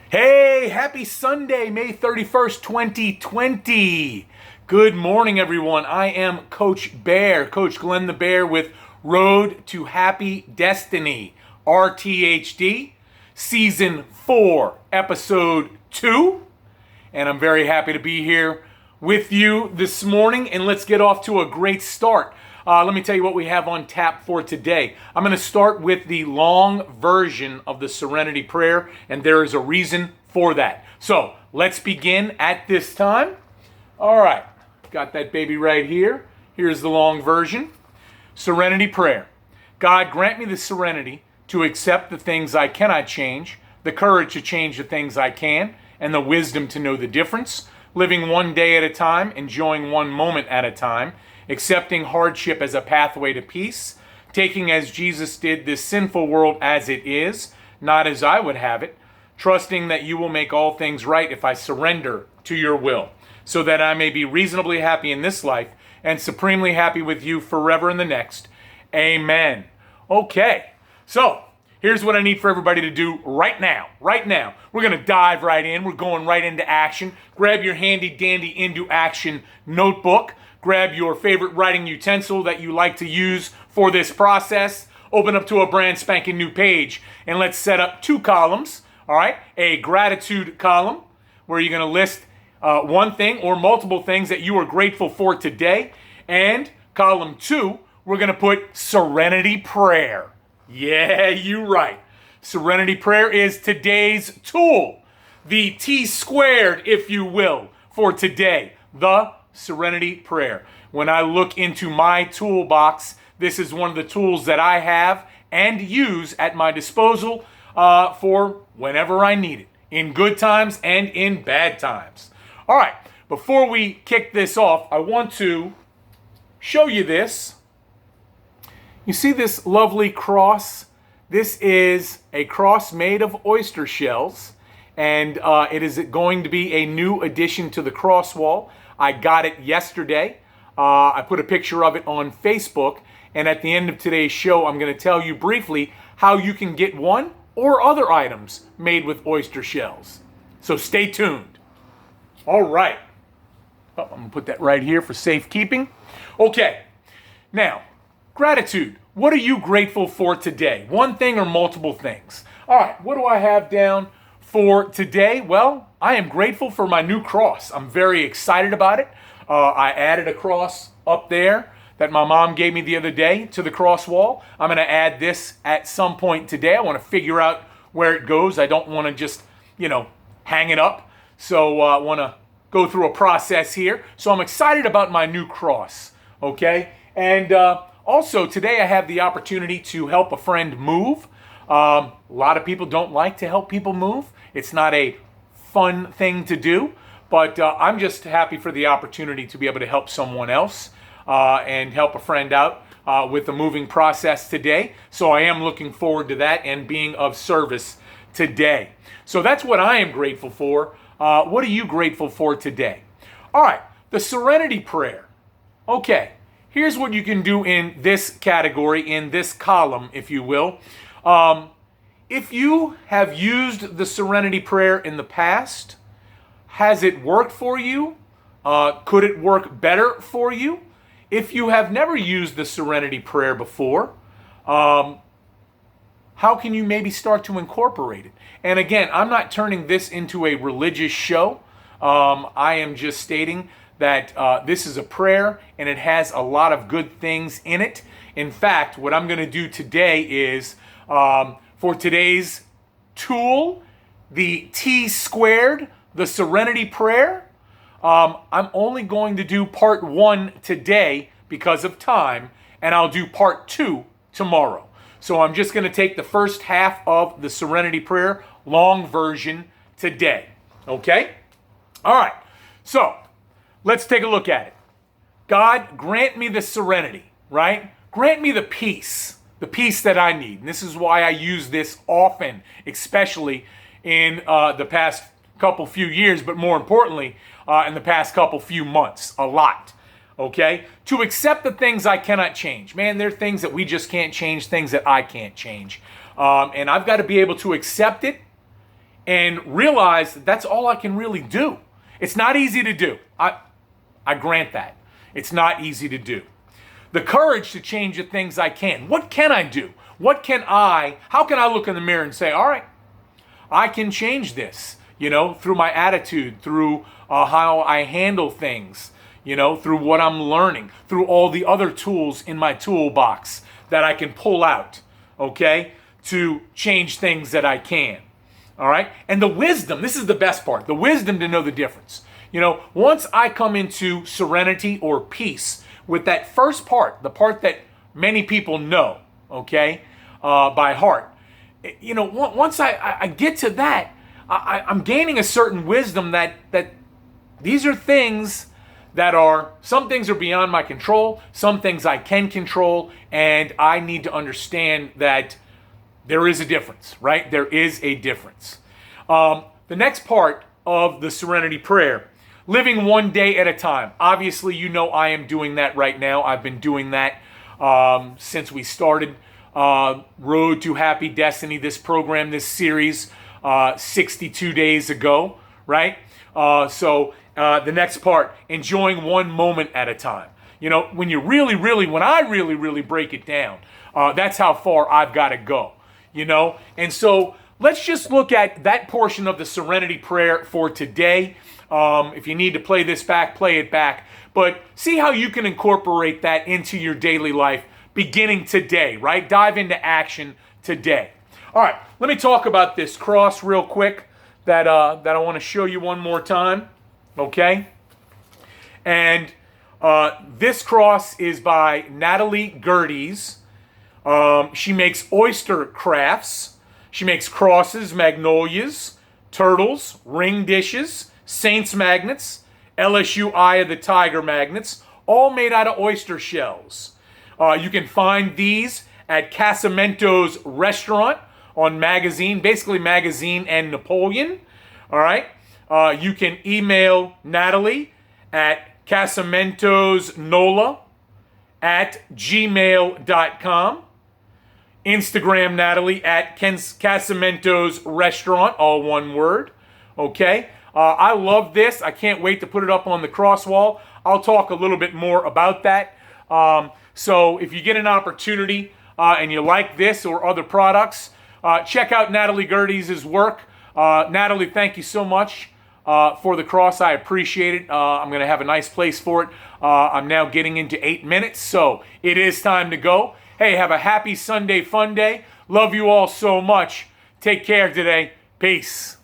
Hey, happy Sunday, May 31st, 2020. Good morning, everyone. I am Coach Bear, Coach Glenn the Bear with Road to Happy Destiny, RTHD, Season 4, Episode 2. And I'm very happy to be here with you this morning, and let's get off to a great start. Let me tell you what we have on tap for today. I'm going to start with the long version of the Serenity prayer, and there is a reason for that. So let's begin at this time. All right, got that baby right here. Here's the long version. Serenity prayer. God, grant me the serenity to accept the things I cannot change, the courage to change the things I can, and the wisdom to know the difference, living one day at a time, enjoying one moment at a time, accepting hardship as a pathway to peace, taking as Jesus did this sinful world as it is, not as I would have it, trusting that you will make all things right if I surrender to your will, so that I may be reasonably happy in this life and supremely happy with you forever in the next. Amen. Okay, so here's what I need for everybody to do right now. Right now, we're going to dive right in. We're going right into action. Grab your handy dandy into action notebook. Grab your favorite writing utensil that you like to use for this process. Open up to a brand spanking new page, and let's set up two columns. All right, a gratitude column where you're going to list one thing or multiple things that you are grateful for today. And column 2, we're going to put Serenity prayer. Yeah, you're right. Serenity prayer is today's tool, the T squared, if you will, for today, the Serenity prayer. When I look into my toolbox, this is one of the tools that I have and use at my disposal for whenever I need it, in good times and in bad times. All right, before we kick this off, I want to show you this. You see this lovely cross? This is a cross made of oyster shells, and it is going to be a new addition to the cross wall. I got it yesterday. I put a picture of it on Facebook, and at the end of today's show, I'm going to tell you briefly how you can get one or other items made with oyster shells. So stay tuned. All right. Oh, I'm going to put that right here for safekeeping. Okay. Now, gratitude. What are you grateful for today? One thing or multiple things? All right. What do I have down for today? Well, I am grateful for my new cross. I'm very excited about it. I added a cross up there that my mom gave me the other day to the cross wall. I'm going to add this at some point today. I want to figure out where it goes. I don't want to just, hang it up. So I want to go through a process here. So I'm excited about my new cross, okay? And also today I have the opportunity to help a friend move. A lot of people don't like to help people move. It's not a fun thing to do, but I'm just happy for the opportunity to be able to help someone else and help a friend out with the moving process today. So I am looking forward to that and being of service today. So that's what I am grateful for. What are you grateful for today? All right, the Serenity prayer. Okay, here's what you can do in this category, in this column, if you will. If you have used the Serenity prayer in the past, has it worked for you? Could it work better for you? If you have never used the Serenity prayer before, how can you maybe start to incorporate it? And again, I'm not turning this into a religious show. I am just stating that this is a prayer and it has a lot of good things in it. In fact, what I'm going to do today is for today's tool, the T squared, the Serenity prayer, I'm only going to do part 1 today because of time, and I'll do part 2 tomorrow. So I'm just going to take the first half of the Serenity prayer, long version, today. Okay? All right. So let's take a look at it. God, grant me the serenity, right? Grant me the peace that I need. And this is why I use this often, especially in the past couple few years, but more importantly, in the past couple few months, a lot. Okay? To accept the things I cannot change. Man, there are things that we just can't change, things that I can't change. And I've got to be able to accept it and realize that that's all I can really do. It's not easy to do. I grant that. It's not easy to do. The courage to change the things I can. What can I do? How can I look in the mirror and say, all right, I can change this, through my attitude, through how I handle things, through what I'm learning, through all the other tools in my toolbox that I can pull out, okay, to change things that I can. All right. And the wisdom, this is the best part, the wisdom to know the difference. Once I come into serenity or peace with that first part, the part that many people know, okay, by heart, once I get to that, I'm gaining a certain wisdom that these are things some things are beyond my control, some things I can control, and I need to understand that there is a difference, right? There is a difference. The next part of the Serenity Prayer, living one day at a time. Obviously, I am doing that right now. I've been doing that since we started Road to Happy Destiny, this program, this series, 62 days ago, right? So the next part, enjoying one moment at a time. When I really break it down, that's how far I've got to go, And so let's just look at that portion of the Serenity Prayer for today. If you need to play this back, play it back. But see how you can incorporate that into your daily life beginning today, right? Dive into action today. All right, let me talk about this cross real quick that I want to show you one more time, okay? And this cross is by Natalie Gerdes. She makes oyster crafts. She makes crosses, magnolias, turtles, ring dishes, Saints magnets, LSU Eye of the Tiger magnets, all made out of oyster shells. You can find these at Casamento's restaurant on Magazine, basically Magazine and Napoleon. All right. You can email Natalie at casamentosnola@gmail.com. Instagram Natalie at Casamento's restaurant, all one word. Okay. I love this. I can't wait to put it up on the cross wall. I'll talk a little bit more about that. So if you get an opportunity and you like this or other products, check out Natalie Gerdes' work. Natalie, thank you so much for the cross. I appreciate it. I'm going to have a nice place for it. I'm now getting into 8 minutes, so it is time to go. Hey, have a happy Sunday fun day. Love you all so much. Take care today. Peace.